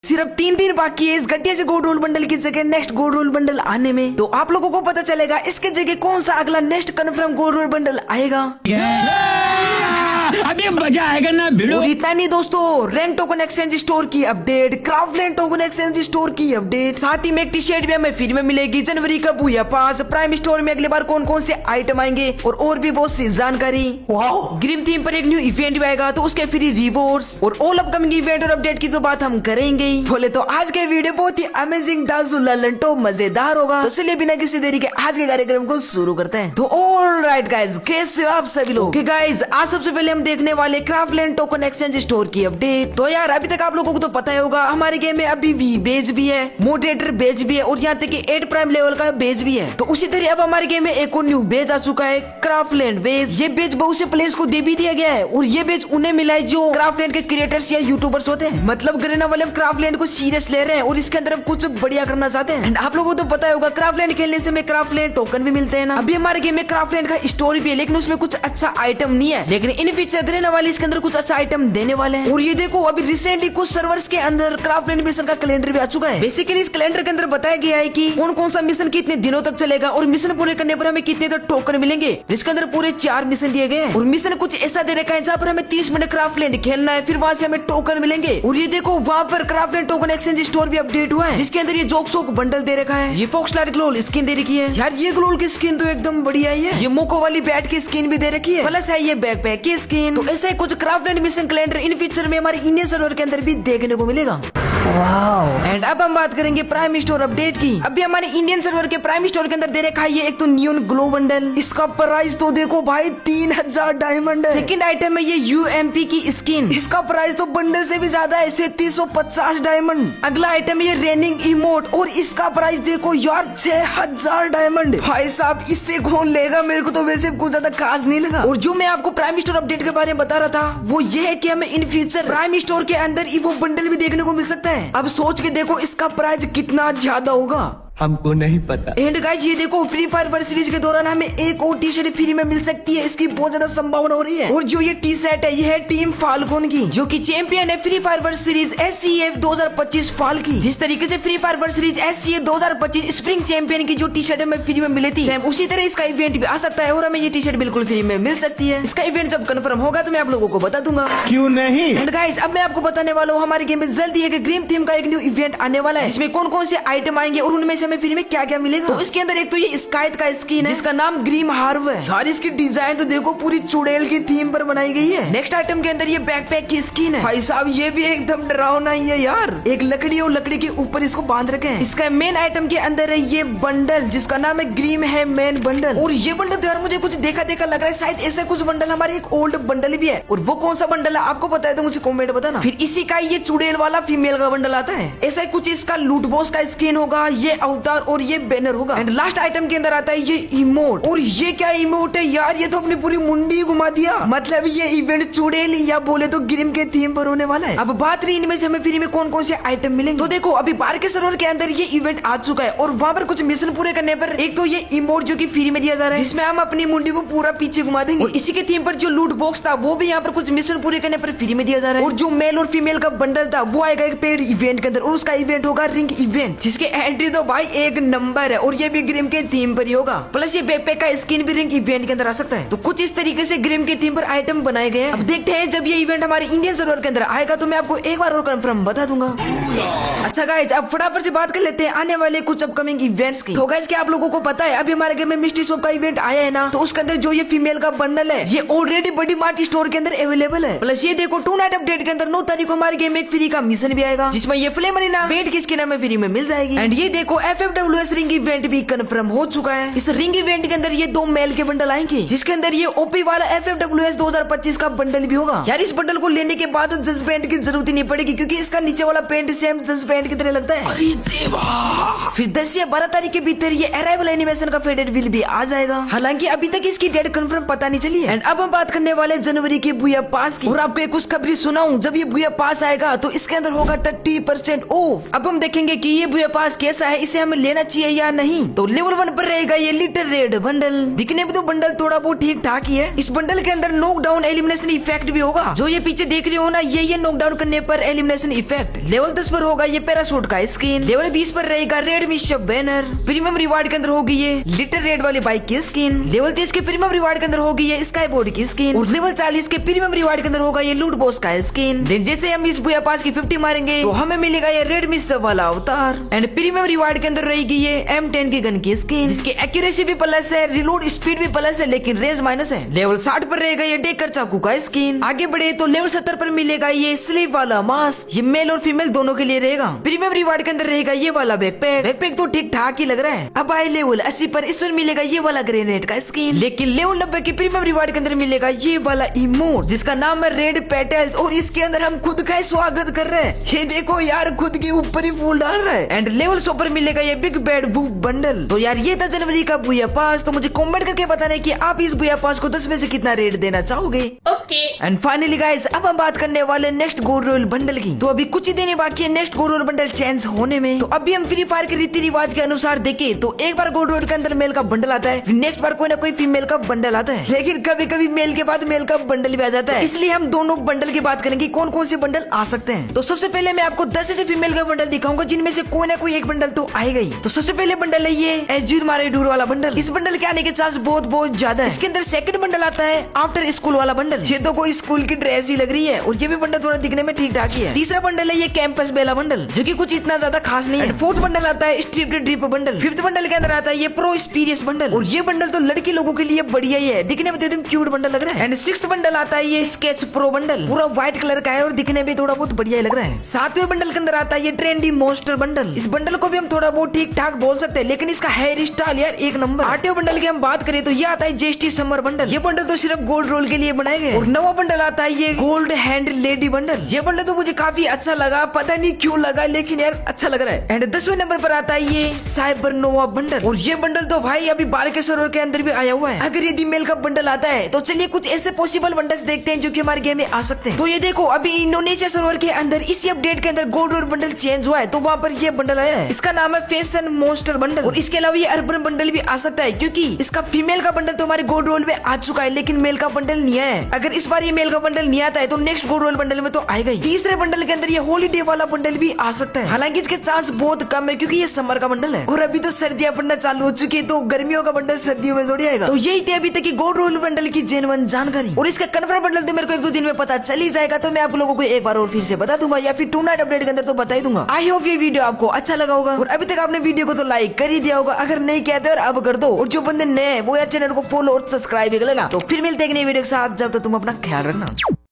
सिर्फ 3 दिन बाकी है इस घटिया से गोल्ड रोल बंडल की जगह नेक्स्ट गोल्ड रोल बंडल आने में। तो आप लोगों को पता चलेगा इसके जगह कौन सा अगला next confirm gold roll bundle आएगा। अभी मजा आएगा ना भिड़ो। और इतना नहीं दोस्तों, रैंक टोकन एक्सचेंज स्टोर की update, Craftland token exchange store की अपडेट, साथ ही में एक टी शर्ट भी हमें फ्री में मिलेगी जनवरी का बुया पास। प्राइम स्टोर में अगली बार कौन कौन से आइटम आएंगे और भी बहुत सी जानकारी। ग्रिम थीम पर एक न्यू इवेंट भी आएगा तो उसके फ्री रिवॉर्ड्स और ऑल अपकमिंग इवेंट और अपडेट की तो बात हम करेंगे ही। बोले तो आज के वीडियो बहुत ही अमेजिंग लल्लनटो मजेदार होगा। तो चलिए बिना किसी देरी के आज के कार्यक्रम को शुरू करते हैं। तो ऑलराइट गाइस, कैसे हो आप सभी लोग। गाइस आज सबसे पहले हम देखने वाले क्राफ्टलैंड टोकन एक्सचेंज स्टोर की अपडेट। तो यार अभी तक आप लोगों को तो पता ही होगा हमारे गेम में अभी वी बेज भी है, मॉडरेटर बेज भी है और यहाँ तक कि 8 प्राइम लेवल का बेज भी है। तो उसी तरह अब हमारे गेम में एक और न्यू बेज आ चुका है, क्राफ्टलैंड बेज। ये बेज बहुत से प्लेयर्स को दे भी दिया गया है और ये बेज उन्हें मिला है जो क्राफ्टलैंड के क्रिएटर्स या यूट्यूबर्स होते हैं। मतलब गरीना वाले क्राफ्टलैंड को सीरियस ले रहे हैं और इसके अंदर कुछ बढ़िया करना चाहते हैं। एंड आप लोगों को तो पता होगा क्राफ्टलैंड खेलने से हमें क्राफ्टलैंड टोकन भी मिलते हैं ना। अभी हमारे गेम में क्राफ्टलैंड का स्टोर भी है लेकिन उसमें कुछ अच्छा आइटम नहीं है, लेकिन इन फ्यूचर गरीना वाले इसके अंदर कुछ अच्छा आइटम देने वाले हैं। और ये देखो अभी रिसेंटली कुछ सर्वर्स के अंदर क्राफ्टलैंड मिशन का कैलेंडर भी आ चुका है। बेसिकली इस कैलेंडर के अंदर बताया गया है कि कौन कौन सा मिशन कितने दिनों तक चलेगा और मिशन पूरे करने पर हमें कितने तक टोकन मिलेंगे। जिसके अंदर पूरे 4 मिशन दिए गए हैं और मिशन कुछ ऐसा दे रखा है जहाँ पर हमें 30 मिनट क्राफ्टलैंड खेलना है, फिर वहाँ से हमें टोकन मिलेंगे। और ये देखो वहाँ पर क्राफ्टलैंड टोकन एक्सचेंज स्टोर भी अपडेट हुआ है जिसके अंदर ये जोक सोक बंडल दे रखा है। ये फोक्सलाइट ग्लोल स्किन दे रखी है यार, ये ग्लोल की स्किन तो एकदम बढ़िया ही है। ये मोको वाली बैट की स्किन भी दे रखी है, प्लस है ये बैकपैक की स्किन। तो ऐसे कुछ Craftland mission calendar in future में हमारे इंडियन सर्वर के अंदर भी देखने को मिलेगा। एंड अब हम बात करेंगे प्राइम स्टोर अपडेट की। अभी हमारे इंडियन सर्वर के प्राइम स्टोर के अंदर दे रखा है ये एक तो नियॉन ग्लो बंडल। इसका प्राइस तो देखो भाई 3000 डायमंड है। सेकंड आइटम है ये यूएमपी की स्किन, इसका प्राइस तो बंडल से भी ज्यादा है, 3750 डायमंड। अगला आइटम है ये रेनिंग इमोट और इसका प्राइस देखो यार 6000 डायमंड। भाई साहब इससे कौन लेगा, मेरे को तो वैसे कुछ ज्यादा खास नहीं लगा। और जो मैं आपको प्राइम स्टोर अपडेट के बारे में बता रहा था वो ये है कि हमें इन फ्यूचर प्राइम स्टोर के अंदर वो बंडल भी देखने को मिल सकता है। अब सोच के देखो इसका प्राइस कितना ज्यादा होगा, हमको नहीं पता। एंड गाइस ये देखो फ्री फायर वर्ल्ड सीरीज के दौरान हमें एक और टी शर्ट फ्री में मिल सकती है, इसकी बहुत ज्यादा संभावना हो रही है। और जो ये टी शर्ट है ये है टीम फाल्कन की जो कि चैंपियन है free fire world series SCF 2025 फाल की। जिस तरीके से free fire world series SCF 2025 spring champion की जो टी शर्ट हमें फ्री में मिली थी, सेम उसी तरह इसका इवेंट भी आ सकता है और हमें ये टी शर्ट बिल्कुल फ्री में मिल सकती है। इसका इवेंट जब कंफर्म होगा तो मैं आप लोगों को बता दूंगा। क्यों नहीं। एंड गाइस अब मैं आपको बताने वाला हूँ हमारे गेम में जल्दी एक ग्रीम थीम का एक न्यू इवेंट आने वाला है जिसमें कौन कौन से आइटम आएंगे और उनमें से हमें फ्री में क्या क्या मिलेगा। तो इसके अंदर एक तो ये स्काइट का स्किन है जिसका नाम ग्रीम हार्व है यार, इसकी डिजाइन तो देखो पूरी चुड़ैल की थीम पर बनाई गई है। नेक्स्ट आइटम के अंदर ये बैकपैक की स्किन है, भाई साहब ये भी एकदम डरावना ही है यार, एक लकड़ी और लकड़ी के ऊपर इसको बांध रखे हैं। इसका मेन आइटम के अंदर है ये बंडल जिसका नाम है ग्रीम है मैन बंडल। और ये बंडल तो यार मुझे कुछ देखा देखा लग रहा है, शायद ऐसे कुछ बंडल हमारे एक ओल्ड बंडल भी है और वो कौन सा बंडल है आपको पता है तो मुझे कॉमेंट बताना। फिर इसी का ये चुड़ैल वाला फीमेल का बंडल आता है, ऐसा कुछ इसका लूट बॉस का स्किन होगा, ये अवतार और ये बैनर होगा। एंड लास्ट आइटम के अंदर आता है ये इमोट। और ये क्या इमोट है यार, ये तो अपनी पूरी मुंडी घुमा दिया। मतलब ये इवेंट चुड़ैल या बोले तो ग्रिम के थीम पर होने वाला है। अब बात रही इनमें से हमें फ्री में कौन कौन से आइटम मिलेंगे। तो देखो अभी बार के सर्वर के अंदर ये इवेंट आ चुका है और वहाँ पर कुछ मिशन पूरे करने पर एक तो ये इमोट जो कि फ्री में दिया जा रहा है जिसमें हम अपनी मुंडी को पूरा पीछे घुमा देंगे। और इसी के थीम पर जो लूट बॉक्स था वो भी यहाँ पर कुछ मिशन पूरे करने पर फ्री में दिया जा रहा है। और जो मेल और फीमेल का बंडल था वो आएगा एक पेड इवेंट के अंदर और उसका इवेंट होगा रिंग इवेंट जिसके एंट्री तो भाई एक नंबर है और ये भी ग्रिम के थीम पर ही होगा। प्लस ये बैकपैक का स्किन भी रिंग इवेंट के अंदर आ सकता है। तो कुछ इस तरीके से ग्रिम के थीम पर आइटम बनाए गए हैं। अब देखते हैं जब ये इवेंट हमारे इंडियन सर्वर के अंदर आएगा तो मैं आपको एक बार और कंफर्म बता दूंगा। अच्छा गाइस अब फटाफट से बात कर लेते हैं आने वाले कुछ अपकमिंग इवेंट्स की। तो गाइस क्या आप लोगों को पता है अभी हमारे गेम में मिस्ट्री शॉप का इवेंट आया है ना, तो उसके अंदर जो ये फीमेल का बंडल है ये ऑलरेडी बड़ी मार्ट स्टोर के अंदर अवेलेबल है। प्लस ये देखो 2 नाइट अपडेट के अंदर 9 तारीख को हमारे गेम में एक फ्री का मिशन भी आएगा जिसमें ये फ्लेम अरीना पेंट की स्किन हमें फ्री में मिल जाएगी। एंड ये देखो FFWS रिंग इवेंट भी कंफर्म हो चुका है। इस रिंग इवेंट के अंदर ये 2 मेल के बंडल आएंगे जिसके अंदर ये ओपी वाला FFWS 2025 का बंडल भी होगा। यार इस बंडल को लेने के बाद जज पेंट की जरूरत ही नहीं पड़ेगी क्योंकि इसका नीचे वाला पेंट सेम जज पेंट की तरह लगता है। अरे देवा। फिर 10 या 12 तारीख के भीतर ये अराइवल एनिमेशन का फेडेड विल भी आ जाएगा, हालांकि अभी तक इसकी डेट कंफर्म पता नहीं चली है। एंड अब हम बात करने वाले जनवरी की बुया पास की। और आपको एक खुशखबरी सुनाऊं, जब ये बुया पास आएगा तो इसके अंदर होगा 30% ऑफ। अब हम देखेंगे कि ये बुया पास कैसा है, इसे हमें लेना चाहिए या नहीं। तो लेवल 1 पर रहेगा ये लिटिल रेड बंडल। दिखने में तो बंडल थोड़ा बहुत ठीक ठाक ही है। इस बंडल के अंदर नॉकडाउन एलिमिनेशन इफेक्ट भी होगा, जो ये पीछे देख रहे हो ना, ये नॉकडाउन करने पर एलिमिनेशन इफेक्ट। लेवल 10 पर होगा ये पैराशूट का स्किन। लेवल 20 पर रहेगा रेड मिशप बैनर। प्रीमियम रिवार्ड के अंदर होगी ये लिटिल रेड वाली बाइक की स्किन। लेवल 30 के प्रीमियम रिवार्ड के अंदर होगी ये स्काई बोर्ड की स्किन। और लेवल 40 के प्रीमियम रिवार्ड के अंदर होगा ये लूट बॉस का स्किन। जैसे हम इस बुया पास की 50 मारेंगे तो हमें मिलेगा ये रेड मिशप वाला अवतार। एंड प्रीमियम रिवार्ड के अंदर रहेगी ये M10 की गन की स्किन, जिसकी एक्यूरेसी भी प्लस है, रिलोड स्पीड भी प्लस है, लेकिन रेंज माइनस है। लेवल 60 पर रहेगा ये डेकर चाकू का स्किन। आगे बढ़े तो लेवल 70 पर मिलेगा ये स्लीप वाला मास्क। ये मेल और फीमेल दोनों के लिए रहेगा। प्रीमियम रिवार्ड के अंदर रहेगा ये वाला बैकपैक। बैकपैक तो ठीक ठाक ही लग रहा है। अब आए लेवल 80 पर, इस पर मिलेगा ये वाला ग्रेनेड का स्किन। लेकिन लेवल 90 के प्रीमियम रिवार्ड के अंदर मिलेगा ये वाला इमोट, जिसका नाम है रेड पेटल्स। और इसके अंदर हम खुद का स्वागत कर रहे हैं। ये देखो यार, खुद के ऊपर ही फूल डाल रहा है। एंड लेवल 100 पर मिलेगा ये बिग बैड वूफ बंडल। तो यार ये था जनवरी का बुया पास। तो मुझे कमेंट करके बताना कि आप इस बुया पास को 10 में से कितना रेट देना चाहोगे। ओके। एंड फाइनली गाइस, अब हम बात करने वाले नेक्स्ट गोल्ड रॉयल बंडल की। तो अभी कुछ ही दिन बाकी है next gold royal bundle change होने में। तो अभी हम फ्री फायर के रीति रिवाज के अनुसार देखें तो एक बार गोल्ड रॉयल के अंदर मेल का बंडल आता है, फिर नेक्स्ट बार कोई ना कोई फीमेल का बंडल आता है, लेकिन कभी कभी मेल के बाद मेल का बंडल भी आ जाता है। इसलिए हम दोनों बंडल की बात करेंगे, कौन कौन से बंडल आ सकते हैं। तो सबसे पहले मैं आपको 10 ऐसे फीमेल का बंडल दिखाऊंगा, जिनमें से कोई ना कोई एक बंडल तो आएगा ही। तो सबसे पहले बंडल है ये एज्यूर मारेडूर वाला बंडल। इस बंडल के आने के चांस बहुत ज्यादा है। इसके अंदर सेकंड बंडल आता है आफ्टर स्कूल वाला बंडल। ये तो कोई स्कूल की ड्रेस ही लग रही है, और ये भी बंडल थोड़ा दिखने में ठीक ठाक ही है। तीसरा बंडल है ये कैंपस बेला बंडल, जो कि कुछ इतना ज्यादा खास नहीं है। फोर्थ बंडल आता है striped drip bundle. Fifth bundle के अंदर आता है ये प्रो एक्सपीरियंस बंडल, और ये बंडल तो लड़की लोगों के लिए बढ़िया ही है, दिखने में तो एकदम क्यूट बंडल लग रहा है। एंड सिक्स्थ बंडल आता है ये स्केच प्रो बंडल, पूरा व्हाइट कलर का है और दिखने में थोड़ा बहुत बढ़िया ही लग रहा है। सातवें बंडल के अंदर आता है ये ट्रेंडी मॉन्स्टर बंडल। इस बंडल को भी हम थोड़ा बहुत ठीक ठाक बोल सकते हैं, लेकिन इसका हेयर स्टाइल यार एक नंबर। आठवें बंडल की हम बात करें तो ये आता है जेस्टी समर बंडल। ये बंडल तो सिर्फ गोल्ड रोल के लिए बनाए गए। और नवा बंडल आता है ये गोल्ड हैंड लेडी बंडल। ये बंडल तो मुझे काफी अच्छा लगा, पता नहीं क्यों लगा, लेकिन यार अच्छा लग रहा है। एंड 10वें नंबर पर आता है ये साइबर नोवा बंडल, और ये बंडल तो भाई अभी 12 के सर्वर के अंदर भी आया हुआ है। अगर यदि मेल का बंडल आता है तो चलिए कुछ ऐसे पॉसिबल बंडल्स देखते हैं जो कि हमारे गेम में आ सकते हैं। तो ये देखो, अभी इंडोनेशिया सर्वर के अंदर इसी अपडेट के अंदर गोल्ड रोल बंडल चेंज हुआ है, तो वहाँ पर ये बंडल आया है। इसका नाम है फैशन मॉन्स्टर बंडल। और इसके अलावा ये अर्बन बंडल भी आ सकता है, क्योंकि इसका फीमेल का बंडल तो हमारे गोल्ड रोल में आ चुका है, लेकिन मेल का बंडल नहीं आया है। अगर इस बार ये मेल का बंडल नहीं आता है तो नेक्स्ट गोल्ड रोल बंडल में तो आएगा ही। तीसरे बंडल के अंदर ये हॉलीडे वाला बंडल भी आ सकता है, हालांकि इसके चांस बहुत कम है, क्योंकि ये समर का बंडल है और अभी तो सर्दियां पड़ना चालू हो चुकी है, तो गर्मियों का बंडल सर्दियों में थोड़ी आएगा। तो यही थे अभी तक की गोल्ड रोल बंडल की जेन्युइन जानकारी, और इसका कंफर्म बंडल तो मेरे को 1-2 दिन में पता चल ही जाएगा, तो मैं आप लोगों को एक बार और फिर से बता दूंगा, या फिर 2 नाइट अपडेट के अंदर तो बता ही दूंगा। आई होप ये वीडियो आपको अच्छा लगा होगा, और अभी तक आपने वीडियो को तो लाइक कर ही दिया होगा, अगर नहीं किया तो अब कर दो, और जो बंदे नए हैं वो यार चैनल को फॉलो और सब्सक्राइब कर लेना। तो फिर मिलते हैं एक नई वीडियो के साथ, जब तक तुम अपना ख्याल रखना।